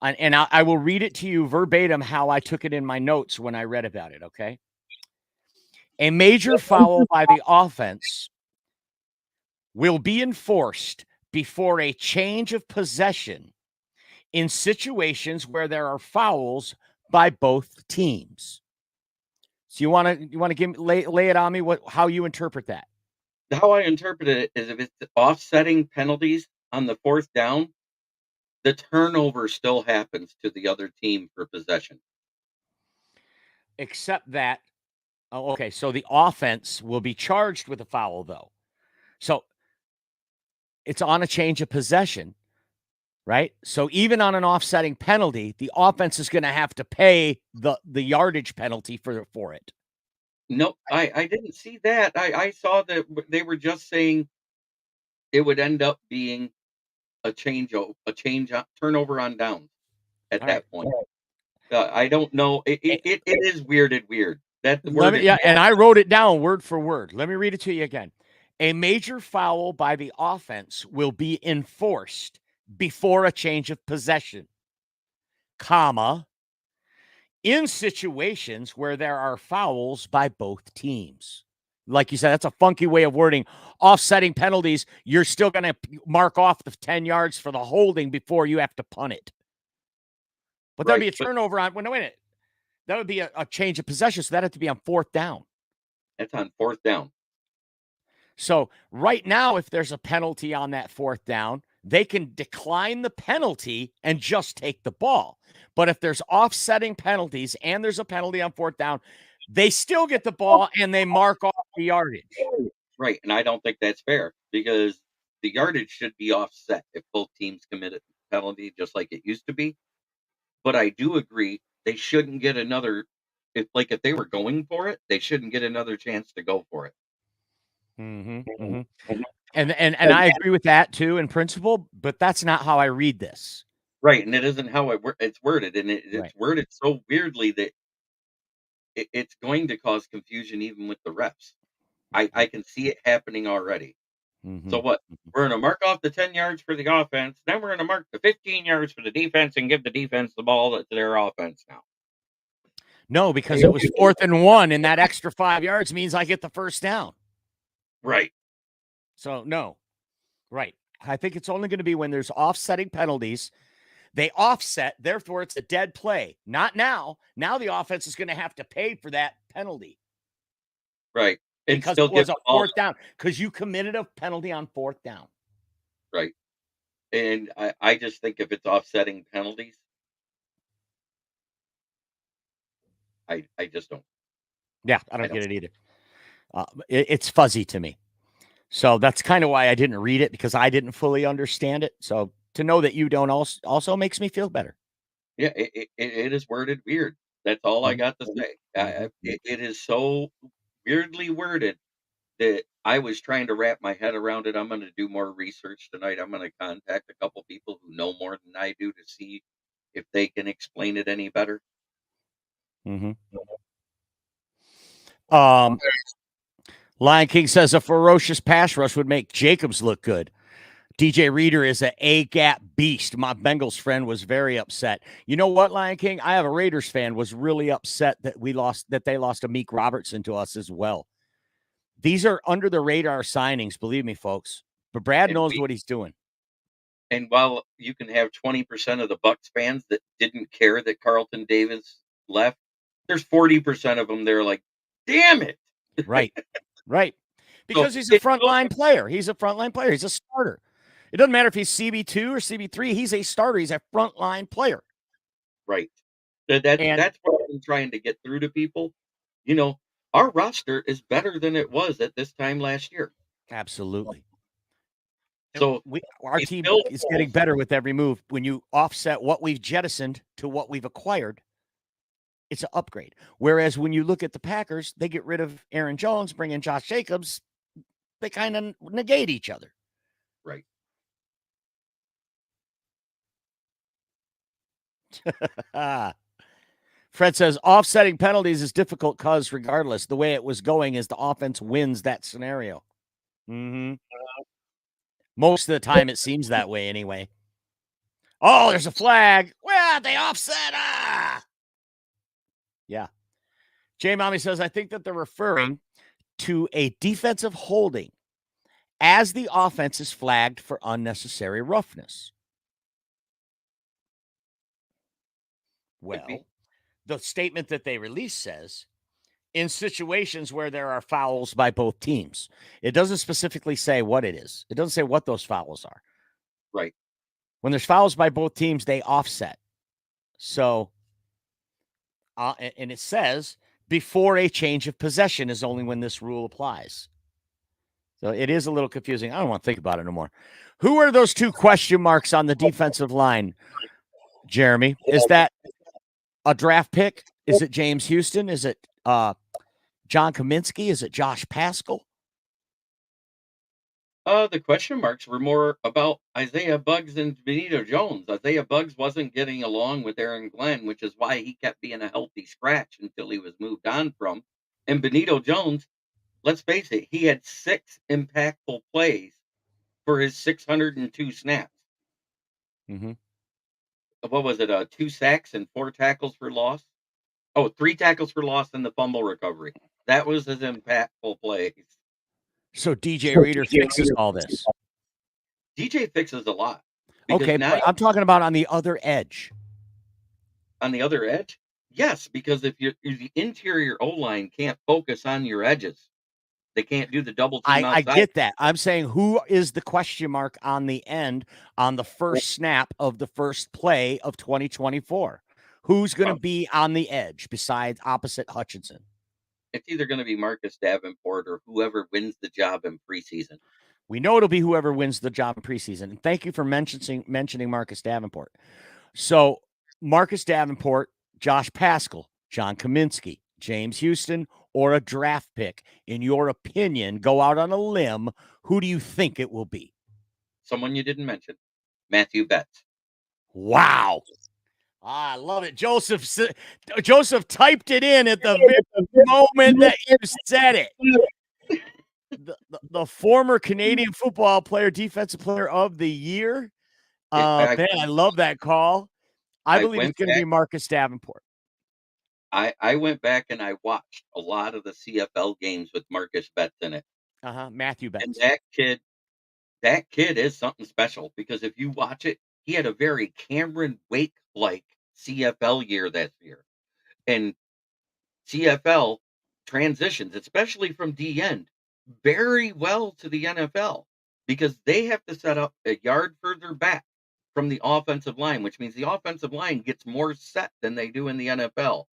B: And I will read it to you verbatim how I took it in my notes when I read about it, okay? A major foul by the offense will be enforced before a change of possession in situations where there are fouls by both teams. So you want to give lay it on me how you interpret that?
C: How I interpret it is if it's offsetting penalties on the 4th down, the turnover still happens to the other team for possession.
B: Except that okay, so the offense will be charged with a foul though. So it's on a change of possession, right? So even on an offsetting penalty, the offense is going to have to pay the yardage penalty for it.
C: Nope, I didn't see that. I saw that they were just saying it would end up being a turnover on downs at
B: All right.
C: that point. I don't know. It is weird. That the
B: Let
C: word
B: me, yeah, and I wrote it down word for word. Let me read it to you again. A major foul by the offense will be enforced before a change of possession, comma, in situations where there are fouls by both teams. Like you said, that's a funky way of wording. Offsetting penalties, you're still going to mark off the 10 yards for the holding before you have to punt it. But there'll be a turnover on, wait a minute. That would be a change of possession, so that had to be on 4th down.
C: That's on 4th down.
B: So right now, if there's a penalty on that 4th down, they can decline the penalty and just take the ball. But if there's offsetting penalties and there's a penalty on 4th down, they still get the ball and they mark off the yardage.
C: Right, and I don't think that's fair because the yardage should be offset if both teams commit a penalty just like it used to be. But I do agree they shouldn't get another if they were going for it, they shouldn't get another chance to go for it.
B: And I agree with that too in principle, but that's not how I read this.
C: Right, and it isn't how it's worded, and it's
B: Right.
C: worded so weirdly that it's going to cause confusion even with the refs. I can see it happening already. So what? We're gonna mark off the 10 yards for the offense, then we're gonna mark the 15 yards for the defense and give the defense the ball to their offense now.
B: No, because it was 4th and 1, and that extra 5 yards means I get the first down.
C: Right.
B: So no. Right. I think it's only going to be when there's offsetting penalties. They offset, therefore it's a dead play. Not now. Now the offense is going to have to pay for that penalty.
C: Right. And
B: Because
C: still
B: it was
C: give
B: a 4th down. Because you committed a penalty on 4th down.
C: Right. And I just think if it's offsetting penalties, I just don't.
B: Yeah, I don't get it either. It's fuzzy to me. So that's kind of why I didn't read it, because I didn't fully understand it. So to know that you don't also makes me feel better.
C: Yeah, it is worded weird. That's all I got to say. It is so weirdly worded that I was trying to wrap my head around it. I'm going to do more research tonight. I'm going to contact a couple people who know more than I do to see if they can explain it any better.
B: Lion King says a ferocious pass rush would make Jacobs look good. DJ Reader is an A-gap beast. My Bengals friend was very upset. You know what, Lion King? I have a Raiders fan was really upset that they lost Amik Robertson to us as well. These are under the radar signings, believe me, folks. But Brad knows what he's doing.
C: And while you can have 20% of the Bucs fans that didn't care that Carlton Davis left, there's 40% of them. They're like, damn it.
B: Right. Because he's a frontline player. He's a frontline player. He's a starter. It doesn't matter if he's CB2 or CB3. He's a starter. He's a frontline player.
C: Right. That's what I'm trying to get through to people. You know, our roster is better than it was at this time last year.
B: Absolutely.
C: So
B: our
C: these
B: team
C: field
B: is getting
C: goals-
B: better with every move. When you offset what we've jettisoned to what we've acquired, it's an upgrade. Whereas when you look at the Packers, they get rid of Aaron Jones, bring in Josh Jacobs. They kind of negate each other.
C: Right.
B: Fred says offsetting penalties is difficult because regardless, the way it was going is the offense wins that scenario. Mm-hmm. Most of the time, it seems that way anyway. Oh, there's a flag. Well, they offset. Yeah. J Mommy says, I think that they're referring to a defensive holding as the offense is flagged for unnecessary roughness. Well, the statement that they released says, in situations where there are fouls by both teams. It doesn't specifically say what it is. It doesn't say what those fouls are.
C: Right.
B: When there's fouls by both teams, they offset. So, and it says before a change of possession is only when this rule applies. So it is a little confusing. I don't want to think about it no more. Who are those two question marks on the defensive line, Jeremy? Is that a draft pick? Is it James Houston? Is it John Kaminsky? Is it Josh Paschal?
C: The question marks were more about Isaiah Buggs and Benito Jones. Isaiah Buggs wasn't getting along with Aaron Glenn, which is why he kept being a healthy scratch until he was moved on from. And Benito Jones, let's face it, he had 6 impactful plays for his 602 snaps.
B: Mm-hmm.
C: What was it? 2 sacks and 4 tackles for loss? Oh, 3 tackles for loss and the fumble recovery. That was his impactful plays.
B: So DJ Reader fixes all this.
C: DJ fixes a lot.
B: Okay, but I'm talking about on the other edge.
C: On the other edge? Yes, because if the interior O-line can't focus on your edges, they can't do the double team
B: I
C: outside.
B: get that. I'm saying who is the question mark on the end on the first snap of the first play of 2024? Who's going to be on the edge besides opposite Hutchinson?
C: It's either going to be Marcus Davenport or whoever wins the job in preseason.
B: We know it'll be whoever wins the job in preseason. And thank you for mentioning Marcus Davenport. So Marcus Davenport, Josh Paschal, John Kaminsky, James Houston, or a draft pick, in your opinion, go out on a limb, who do you think it will be?
C: Someone you didn't mention, Matthew Betts.
B: Wow. I love it. Joseph typed it in at the very moment that you said it. The former Canadian football player, defensive player of the year. Man, I love that call. I believe it's going to be Marcus Davenport.
C: I went back and I watched a lot of the CFL games with Marcus Betts in it.
B: Matthew Betts.
C: And that kid is something special because if you watch it, he had a very Cameron Wake-like CFL year this year. And CFL transitions, especially from D end, very well to the NFL because they have to set up a yard further back from the offensive line, which means the offensive line gets more set than they do in the NFL.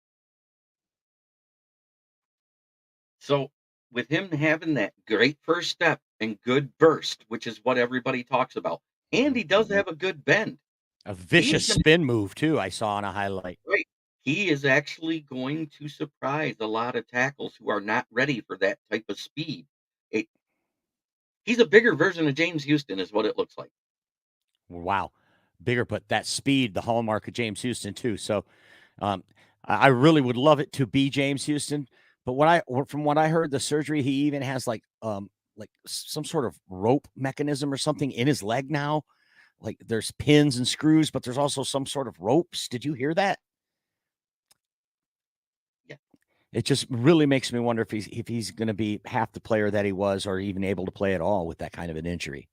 C: So with him having that great first step and good burst, which is what everybody talks about, and he does have a good bend.
B: A vicious spin move, too, I saw on a highlight.
C: Right. He is actually going to surprise a lot of tackles who are not ready for that type of speed. He's a bigger version of James Houston is what it looks like.
B: Wow. Bigger, but that speed, the hallmark of James Houston, too. So I really would love it to be James Houston. But from what I heard, the surgery, he even has like some sort of rope mechanism or something in his leg now. Like there's pins and screws, but there's also some sort of ropes. Did you hear that?
C: Yeah.
B: It just really makes me wonder if he's going to be half the player that he was, or even able to play at all with that kind of an injury.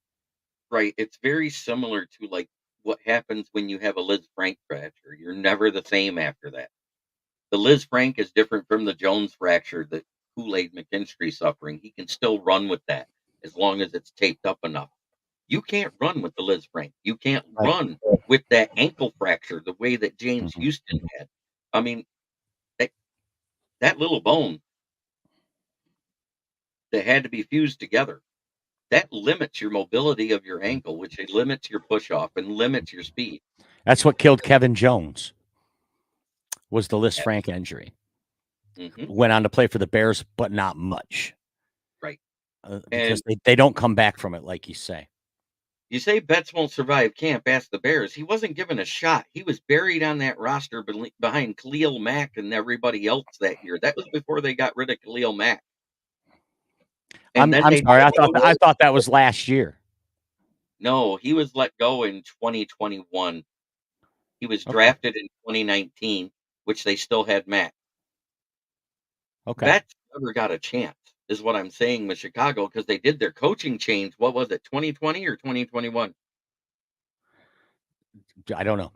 C: Right. It's very similar to like what happens when you have a Liz Frank fracture. You're never the same after that. The Liz Frank is different from the Jones fracture that Kool-Aid McKinstry suffering. He can still run with that as long as it's taped up enough. You can't run with the Liz Frank. You can't run with that ankle fracture the way that James Houston had. I mean, that little bone that had to be fused together. that limits your mobility of your ankle, which limits your push off and limits your speed.
B: That's what killed Kevin Jones, was the Liz Frank injury.
C: Mm-hmm.
B: Went on to play for the Bears, but not much.
C: Right.
B: Because they don't come back from it, like you say.
C: You say Betts won't survive camp, ask the Bears. He wasn't given a shot. He was buried on that roster behind Khalil Mack and everybody else that year. That was before they got rid of Khalil Mack.
B: I'm sorry. I thought that was last year.
C: No, he was let go in 2021. He was drafted in 2019, which they still had Mack.
B: Okay.
C: Betts never got a chance, is what I'm saying with Chicago, because they did their coaching change. What was it, 2020 or 2021?
B: I don't know.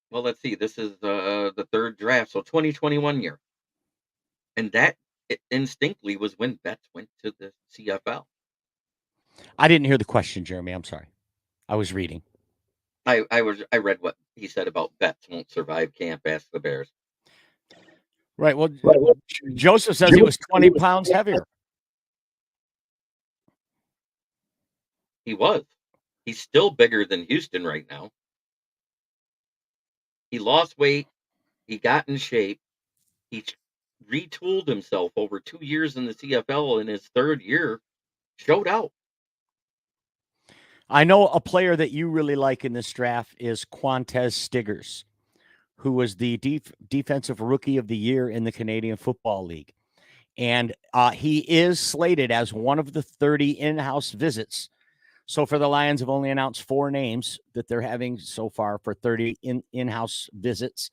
C: Well, let's see. This is the third draft, so 2021 year. And that instinctly was when Betts went to the CFL.
B: I didn't hear the question, Jeremy. I'm sorry. I was reading.
C: I read what he said about Betts won't survive camp, ask the Bears.
B: Right. Well, Joseph says he was 20 pounds heavier.
C: He was. He's still bigger than Houston right now. He lost weight. He got in shape. He retooled himself over 2 years in the CFL. In his third year, showed out.
B: I know a player that you really like in this draft is Quantez Stiggers, who was the defensive rookie of the year in the Canadian Football League. And he is slated as one of the 30 in-house visits. So for the Lions have only announced 4 names that they're having so far for 30 in-house visits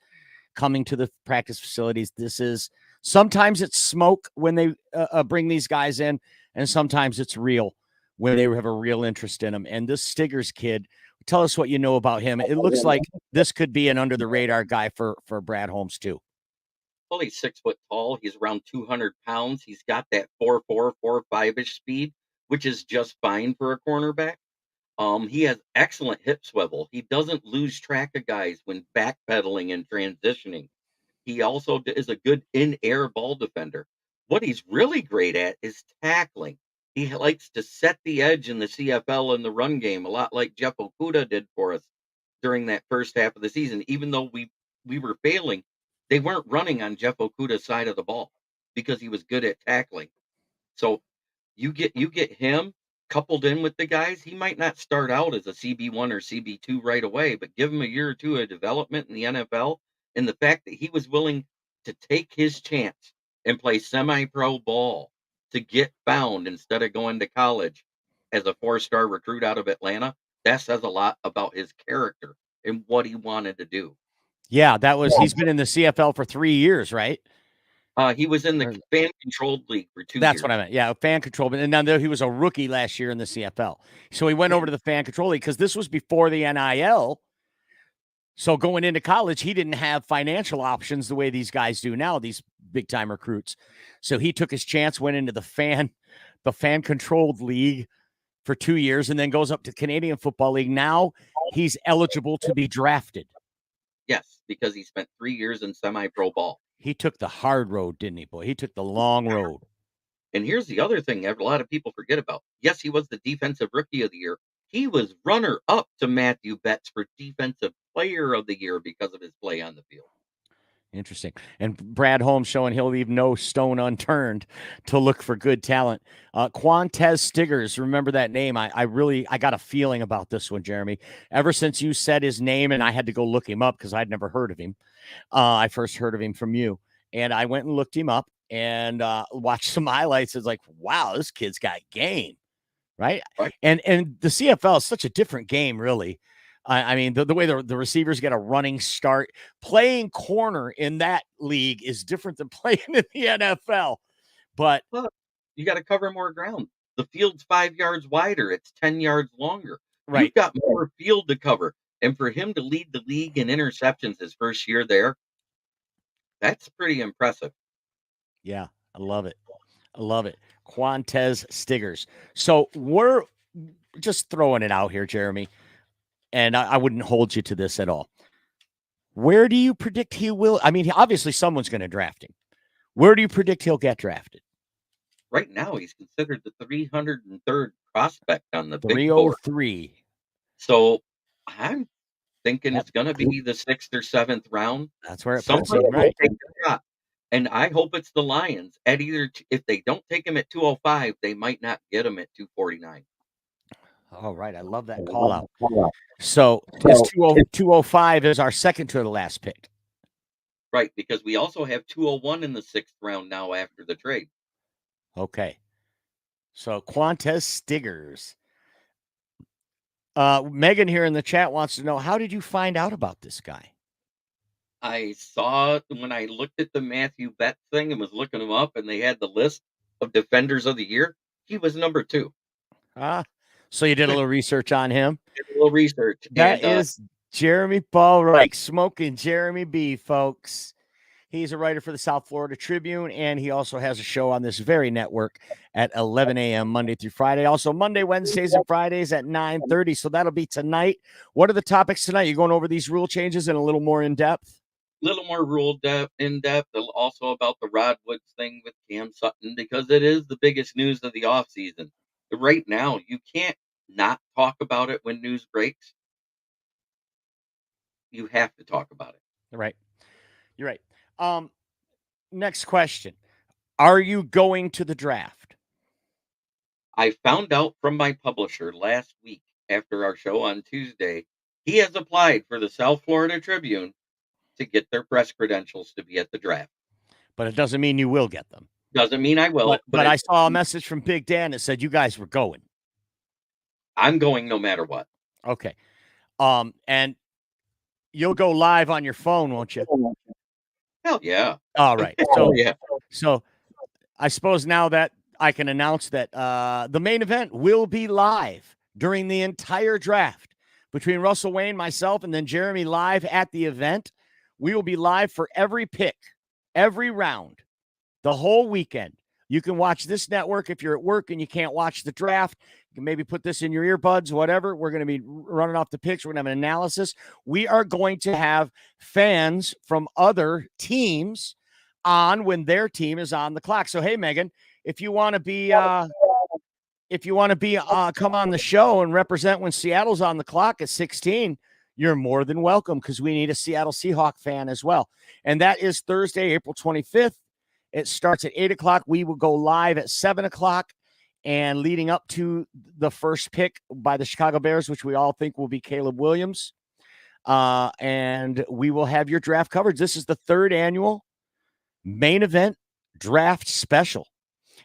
B: coming to the practice facilities. This is, sometimes it's smoke when they bring these guys in, and sometimes it's real when they have a real interest in them. And this Stiggers kid, tell us what you know about him. It looks like this could be an under-the-radar guy for Brad Holmes, too.
C: Well, he's 6 foot tall. He's around 200 pounds. He's got that 4.4, 4.5-ish speed, which is just fine for a cornerback. He has excellent hip swivel. He doesn't lose track of guys when backpedaling and transitioning. He also is a good in-air ball defender. What he's really great at is tackling. He likes to set the edge in the CFL in the run game, a lot like Jeff Okudah did for us during that first half of the season. Even though we were failing, they weren't running on Jeff Okudah's side of the ball because he was good at tackling. So you get him coupled in with the guys. He might not start out as a CB1 or CB2 right away, but give him a year or two of development in the NFL. And the fact that he was willing to take his chance and play semi-pro ball to get found instead of going to college as a 4-star recruit out of Atlanta, that says a lot about his character and what he wanted to do.
B: Yeah, he's been in the CFL for 3 years, right?
C: He was in the fan-controlled league for 2 years.
B: That's what I meant. Yeah, fan-controlled. And now he was a rookie last year in the CFL. So he went over to the fan-controlled league because this was before the NIL. So going into college, he didn't have financial options the way these guys do now, these big-time recruits. So he took his chance, went into the fan-controlled league for 2 years, and then goes up to Canadian Football League. Now he's eligible to be drafted.
C: Yes, because he spent 3 years in semi-pro ball.
B: He took the hard road, didn't he, boy? He took the long road.
C: And here's the other thing a lot of people forget about. Yes, he was the defensive rookie of the year. He was runner-up to Matthew Betts for defensive player of the year because of his play on the field.
B: Interesting. And Brad Holmes showing he'll leave no stone unturned to look for good talent. Quantez Stiggers, remember that name? I got a feeling about this one, Jeremy. Ever since you said his name and I had to go look him up because I'd never heard of him. I first heard of him from you. And I went and looked him up and watched some highlights. It's like, wow, this kid's got game. Right? And the CFL is such a different game, really. I mean, the way the receivers get a running start, playing corner in that league is different than playing in the NFL. But
C: you got to cover more ground. The field's 5 yards wider. It's 10 yards longer.
B: Right.
C: You've got more field to cover. And for him to lead the league in interceptions his first year there, that's pretty impressive.
B: Yeah, I love it. I love it. Quantez Stiggers. So we're just throwing it out here, Jeremy. And I wouldn't hold you to this at all. Where do you predict he will? I mean, obviously someone's going to draft him. Where do you predict he'll get drafted?
C: right now he's considered the 303rd prospect on the big board.
B: 303.
C: So I'm thinking
B: Yep.
C: it's going to be the 6th or 7th round.
B: That's where it puts
C: Somebody
B: him,
C: will
B: right?
C: take a shot, and I hope it's the Lions. At either if they don't take him at 205, they might not get him at 249.
B: All right. I love that call out. So his 205 is our second to the last pick.
C: Right, because we also have 201 in the 6th round now after the trade.
B: Okay. So Quantez Stiggers. Megan here in the chat wants to know, how did you find out about this guy?
C: I saw when I looked at the Matthew Betts thing and was looking him up, and they had the list of defenders of the year. He was number 2.
B: So you did a little research on him.
C: Did a little research.
B: That is Jeremy Ballreich, smoking Jeremy B, folks. He's a writer for the South Florida Tribune, and he also has a show on this very network at 11 a.m. Monday through Friday. Also Monday, Wednesdays, and Fridays at 9:30. So that'll be tonight. What are the topics tonight? You're going over these rule changes in a little more in depth?
C: little more in depth, also about the Rod Woods thing with Cam Sutton, because it is the biggest news of the offseason. Right now, you can't not talk about it when news breaks. You have to talk about it.
B: Right. You're right. Next question. Are you going to the draft?
C: I found out from my publisher last week after our show on Tuesday, he has applied for the South Florida Tribune to get their press credentials to be at the draft.
B: But it doesn't mean you will get them.
C: Doesn't mean I will.
B: But I saw a message from Big Dan that said you guys were going.
C: I'm going no matter what.
B: Okay. And you'll go live on your phone, won't you?
C: Hell yeah.
B: All right. So
C: yeah.
B: So I suppose now that I can announce that the main event will be live during the entire draft between Russell Wayne, myself, and then Jeremy live at the event. We will be live for every pick, every round, the whole weekend. You can watch this network if you're at work and you can't watch the draft. You can maybe put this in your earbuds, whatever. We're going to be running off the picks. We're going to have an analysis. We are going to have fans from other teams on when their team is on the clock. So, hey, Megan, if you want to be come on the show and represent when Seattle's on the clock at 16, you're more than welcome, because we need a Seattle Seahawk fan as well. And that is Thursday, April 25th. It starts at 8 o'clock. We will go live at 7 o'clock, and leading up to the first pick by the Chicago Bears, which we all think will be Caleb Williams. And we will have your draft coverage. This is the third annual main event draft special.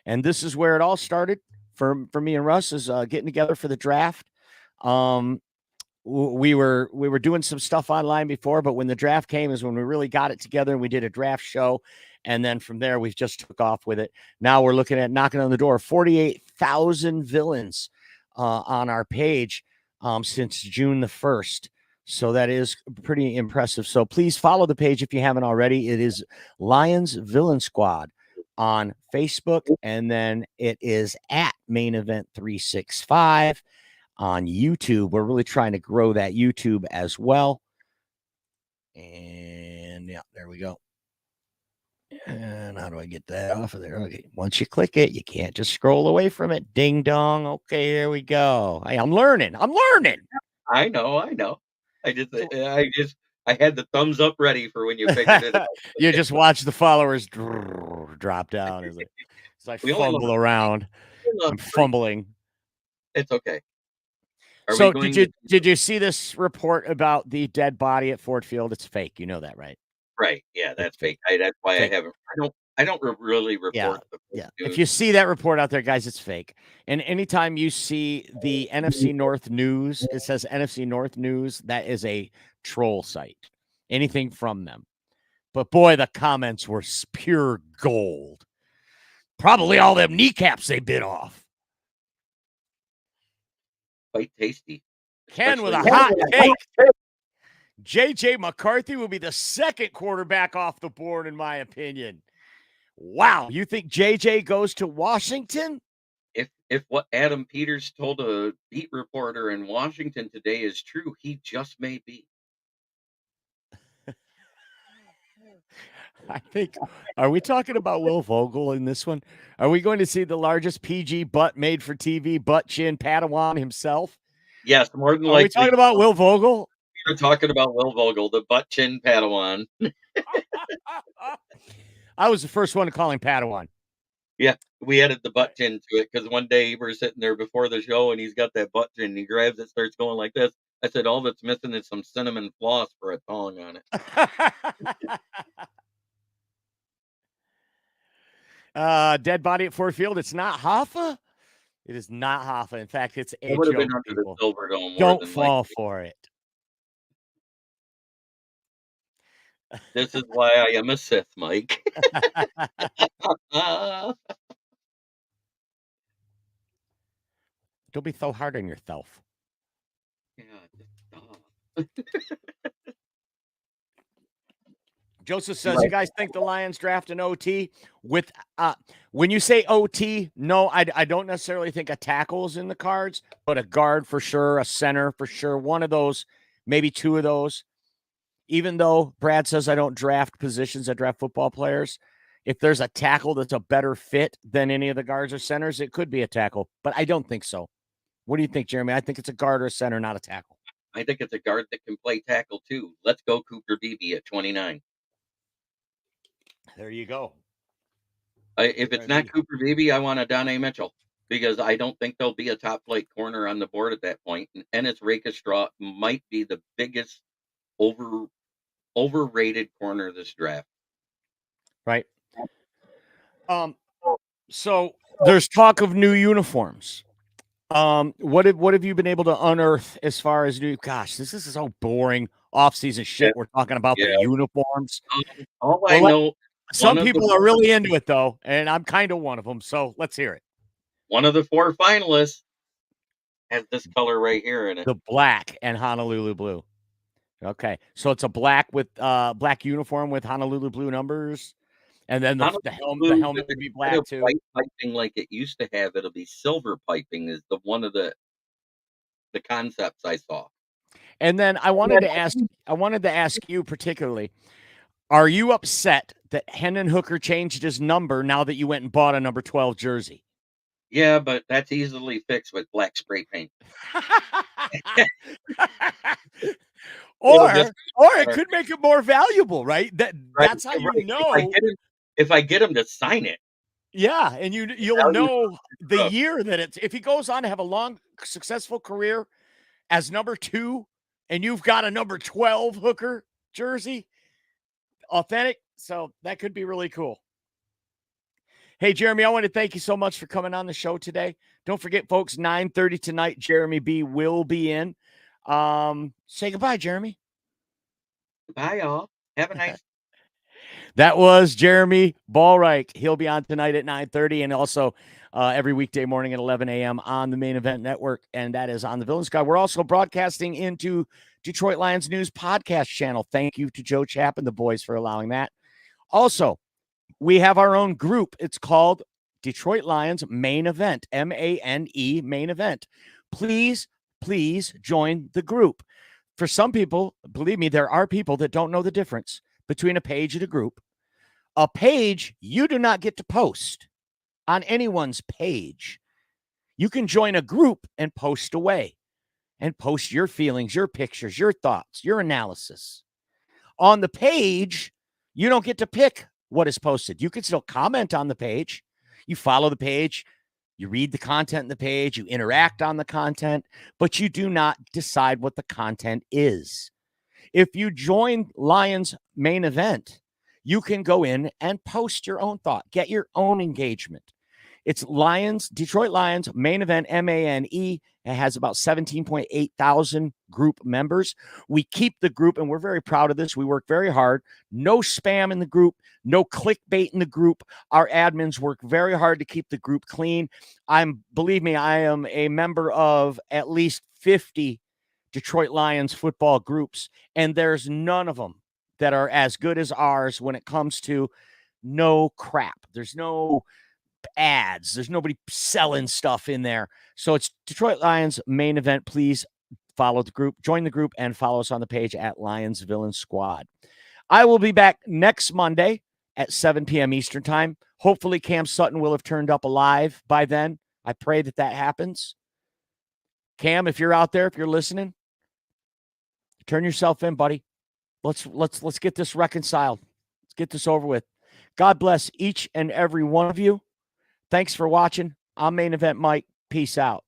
B: And this is where it all started for me and Russ, is getting together for the draft. We were doing some stuff online before, but when the draft came is when we really got it together, and we did a draft show. And then from there, we've just took off with it. Now we're looking at knocking on the door, 48,000 villains on our page since June the 1st. So that is pretty impressive. So please follow the page if you haven't already. It is Lions Villain Squad on Facebook, and then it is at Main Event 365 on YouTube. We're really trying to grow that YouTube as well. And yeah, there we go. And how do I get that off of there? Okay, once you click it, you can't just scroll away from it. Ding dong. Okay, there we go. Hey, I'm learning.
C: I know. I had the thumbs up ready for when you figured it out.
B: You just watch the followers drop down as I fumble around. I'm fumbling.
C: It's okay.
B: So did you see this report about the dead body at Ford Field? It's fake. You know that, right?
C: Right. Yeah, that's fake. That's why fake. I don't really report.
B: Yeah. If you see that report out there, guys, it's fake. And anytime you see the NFC North News, it says NFC North News, that is a troll site. Anything from them. But boy, the comments were pure gold. Probably all them kneecaps they bit off.
C: Quite tasty.
B: Ken with a hot take. J.J. McCarthy will be the second quarterback off the board, in my opinion. Wow. You think J.J. goes to Washington?
C: If what Adam Peters told a beat reporter in Washington today is true, he just may be.
B: I think, are we talking about Will Vogel in this one? Are we going to see the largest PG butt made for TV butt chin Padawan himself?
C: Yes, more than
B: Are we
C: likely.
B: talking about Will Vogel?
C: You're talking about Will Vogel, the butt chin Padawan.
B: I was the first one to call him Padawan.
C: Yeah, we added the butt chin to it because one day we're sitting there before the show and he's got that butt chin. He grabs it, starts going like this. I said, all that's missing is some cinnamon floss for a tongue on it.
B: Dead body at Ford Field. It's not Hoffa. It is not Hoffa. In fact, it's a
C: It would have
B: joke.
C: been under the
B: People.
C: Silver Dome. More
B: Don't
C: than
B: fall
C: likely.
B: for it.
C: This is why I am a Sith, Mike.
B: Don't be so hard on yourself.
C: Yeah, just stop.
B: Joseph says, you guys think the Lions draft an OT with when you say OT, no, I don't necessarily think a tackle is in the cards, but a guard for sure, a center for sure, one of those, maybe two of those. Even though Brad says I don't draft positions, I draft football players. If there's a tackle that's a better fit than any of the guards or centers, it could be a tackle, but I don't think so. What do you think, Jeremy? I think it's a guard or a center, not a tackle.
C: I think it's a guard that can play tackle too. Let's go Cooper Beebe at 29.
B: There you go.
C: If it's not Cooper Beebe, I want a Donnie Mitchell because I don't think there'll be a top flight corner on the board at that point. And Ennis Rakestraw might be the biggest overrated corner this draft.
B: Right. So there's talk of new uniforms. What have you been able to unearth as far as new? Gosh, this is so boring off-season shit.
C: Yeah.
B: We're talking about the uniforms.
C: All I know,
B: some people are really into it though, and I'm kind of one of them. So let's hear it.
C: One of the 4 finalists has this color right here in it.
B: The black and Honolulu blue. Okay, so it's a black with black uniform with Honolulu blue numbers. And then the helmet would be black too.
C: White piping like it used to have. It'll be silver piping is one of the concepts I saw.
B: And then I wanted to ask you particularly, are you upset that Hendon Hooker changed his number now that you went and bought a number 12 jersey?
C: Yeah, but that's easily fixed with black spray paint.
B: or it could make it more valuable, right? That's how you know.
C: If I get him to sign it.
B: Yeah, and you'll know the year that it's if he goes on to have a long, successful career as number 2, and you've got a number 12 Hooker jersey, authentic. So that could be really cool. Hey, Jeremy, I want to thank you so much for coming on the show today. Don't forget, folks, 9:30 tonight, Jeremy B will be in. Say goodbye, Jeremy.
C: Bye, y'all. Have a nice.
B: That was Jeremy Ballreich. He'll be on tonight at 9:30 and also every weekday morning at 11 a.m. on the Main Event Network, and that is on the Villain Sky. We're also broadcasting into Detroit Lions News podcast channel. Thank you to Joe Chapp and the boys for allowing that. Also, we have our own group. It's called Detroit Lions Main Event, MANE Main Event. Please join the group. For some people, believe me, there are people that don't know the difference between a page and a group. A page, you do not get to post on anyone's page. You can join a group and post away and post your feelings, your pictures, your thoughts, your analysis. On the page, you don't get to pick what is posted. You can still comment on the page. You follow the page. You read the content in the page. You interact on the content, but you do not decide what the content is. If you join Lions Main Event, you can go in and post your own thought, get your own engagement. It's Detroit Lions Main Event, MANE. It has about 17.8 thousand group members. We keep the group, and we're very proud of this. We work very hard. No spam in the group, no clickbait in the group. Our admins work very hard to keep the group clean. Believe me, I am a member of at least 50 Detroit Lions football groups, and there's none of them that are as good as ours when it comes to no crap. There's no ads. There's nobody selling stuff in there. So it's Detroit Lions Main Event. Please follow the group, join the group, and follow us on the page at Lions Villain Squad. I will be back next Monday at 7 p.m. Eastern time. Hopefully Cam Sutton will have turned up alive by then. I pray that that happens. Cam, if you're out there, if you're listening, turn yourself in, buddy. Let's get this reconciled. Let's get this over with. God bless each and every one of you. Thanks for watching. I'm Main Event Mike. Peace out.